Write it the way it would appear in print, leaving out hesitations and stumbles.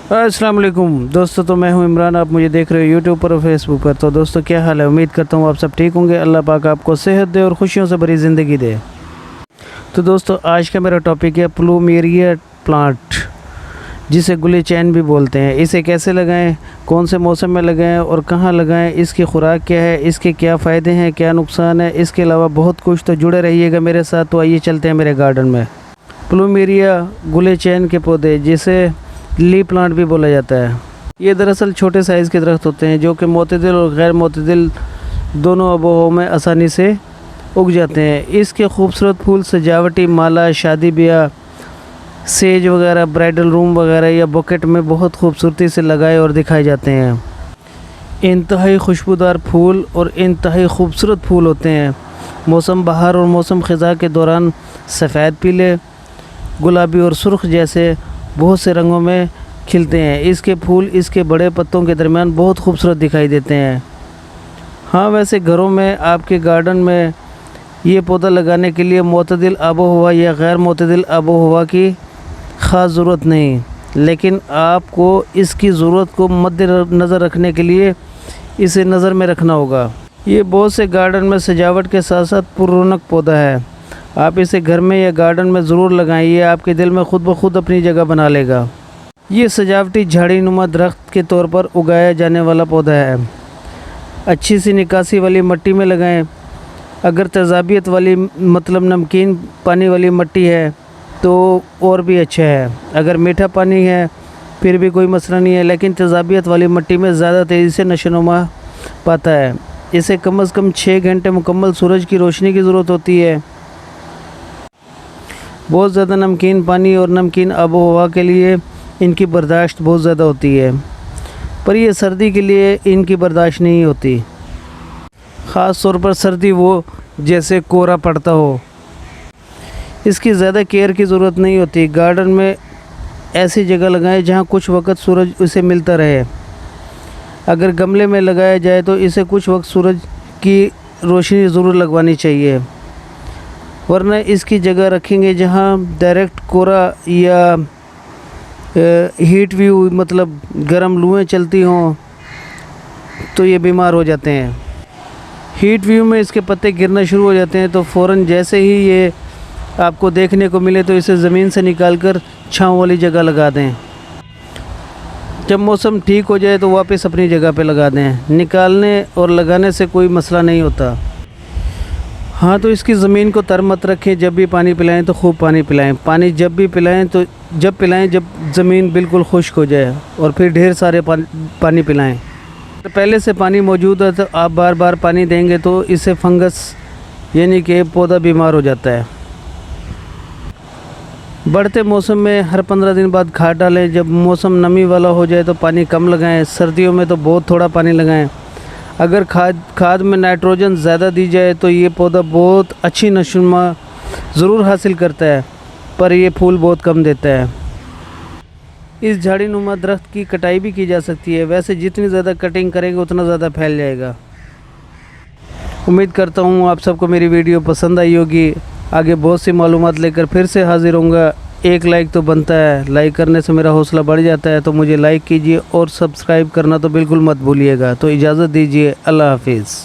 अस्सलाम वालेकुम दोस्तों, तो मैं हूं इमरान। आप मुझे देख रहे हो यूट्यूब पर और फेसबुक पर। तो दोस्तों, क्या हाल है? उम्मीद करता हूं आप सब ठीक होंगे। अल्लाह पाक आपको सेहत दे और खुशियों से भरी ज़िंदगी दे। तो दोस्तों, आज का मेरा टॉपिक है प्लूमेरिया प्लांट, जिसे गुले चैन भी बोलते हैं। इसे कैसे लगाएं, कौन से मौसम में लगाएं और कहाँ लगाएं, इसकी खुराक क्या है, इसके क्या फ़ायदे हैं, क्या नुकसान है, इसके अलावा बहुत कुछ। तो जुड़े रहिएगा मेरे साथ। तो आइए चलते हैं मेरे गार्डन में। प्लूमेरिया गुले चैन के पौधे, जिसे ली प्लांट भी बोला जाता है, ये दरअसल छोटे साइज़ के दरख्त होते हैं जो कि मोतदिल और गैर मोतदिल दोनों आबोहवा में आसानी से उग जाते हैं। इसके खूबसूरत फूल सजावटी माला, शादी ब्याह, सेज वगैरह, ब्राइडल रूम वगैरह या बकेट में बहुत खूबसूरती से लगाए और दिखाए जाते हैं। इंतहाई खुशबूदार फूल और इंतहाई खूबसूरत फूल होते हैं। मौसम बहार और मौसम ख़िज़ा के दौरान सफ़ेद, पीले, गुलाबी और सुर्ख जैसे बहुत से रंगों में खिलते हैं। इसके फूल इसके बड़े पत्तों के दरमियान बहुत खूबसूरत दिखाई देते हैं। हाँ, वैसे घरों में, आपके गार्डन में ये पौधा लगाने के लिए मोतदिल आबोहवा या गैर मोतदिल आबोहवा की ख़ास ज़रूरत नहीं, लेकिन आपको इसकी ज़रूरत को मद्देनज़र रखने के लिए इसे नज़र में रखना होगा। ये बहुत से गार्डन में सजावट के साथ साथ पुररौनक पौधा है। आप इसे घर में या गार्डन में ज़रूर लगाएं। ये आपके दिल में खुद ब खुद अपनी जगह बना लेगा। ये सजावटी झाड़ी नुमा दरख्त के तौर पर उगाया जाने वाला पौधा है। अच्छी सी निकासी वाली मिट्टी में लगाएं। अगर तेज़ाबियत वाली मतलब नमकीन पानी वाली मिट्टी है तो और भी अच्छा है। अगर मीठा पानी है फिर भी कोई मसला नहीं है, लेकिन तेज़ाबियत वाली मिट्टी में ज़्यादा तेज़ी से नशोनुमा पाता है। इसे कम से कम 6 घंटे मुकम्मल सूरज की रोशनी की ज़रूरत होती है। बहुत ज़्यादा नमकीन पानी और नमकीन आबोहवा के लिए इनकी बर्दाश्त बहुत ज़्यादा होती है, पर यह सर्दी के लिए इनकी बर्दाश्त नहीं होती। ख़ास तौर पर सर्दी वो जैसे कोहरा पड़ता हो। इसकी ज़्यादा केयर की ज़रूरत नहीं होती। गार्डन में ऐसी जगह लगाएं जहां कुछ वक्त सूरज उसे मिलता रहे। अगर गमले में लगाया जाए तो इसे कुछ वक्त सूरज की रोशनी ज़रूर लगवानी चाहिए, वरना इसकी जगह रखेंगे जहां डायरेक्ट कोहरा या हीट व्यू मतलब गर्म लुएं चलती हों तो ये बीमार हो जाते हैं। हीट व्यू में इसके पत्ते गिरना शुरू हो जाते हैं, तो फ़ौरन जैसे ही ये आपको देखने को मिले तो इसे ज़मीन से निकालकर छांव वाली जगह लगा दें। जब मौसम ठीक हो जाए तो वापस अपनी जगह पे लगा दें। निकालने और लगाने से कोई मसला नहीं होता। हाँ, तो इसकी ज़मीन को तर मत रखें। जब भी पानी पिलाएं तो खूब पानी पिलाएं। पानी जब भी पिलाएं तो जब पिलाएं जब ज़मीन बिल्कुल खुश्क हो जाए, और फिर ढेर सारे पानी पिलाएं। तो पहले से पानी मौजूद है तो आप बार बार पानी देंगे तो इससे फंगस यानी कि पौधा बीमार हो जाता है। बढ़ते मौसम में हर 15 दिन बाद खाद डालें। जब मौसम नमी वाला हो जाए तो पानी कम लगाएं। सर्दियों में तो बहुत थोड़ा पानी लगाएं। अगर खाद में नाइट्रोजन ज़्यादा दी जाए तो ये पौधा बहुत अच्छी नशोनुमा ज़रूर हासिल करता है, पर ये फूल बहुत कम देता है। इस झाड़ी नुमा दरख्त की कटाई भी की जा सकती है। वैसे जितनी ज़्यादा कटिंग करेंगे उतना ज़्यादा फैल जाएगा। उम्मीद करता हूँ आप सबको मेरी वीडियो पसंद आई होगी। आगे बहुत सी मालूमात लेकर फिर से हाज़िर होऊंगा। एक लाइक तो बनता है, लाइक करने से मेरा हौसला बढ़ जाता है, तो मुझे लाइक कीजिए और सब्सक्राइब करना तो बिल्कुल मत भूलिएगा। तो इजाज़त दीजिए, अल्लाह हाफिज़।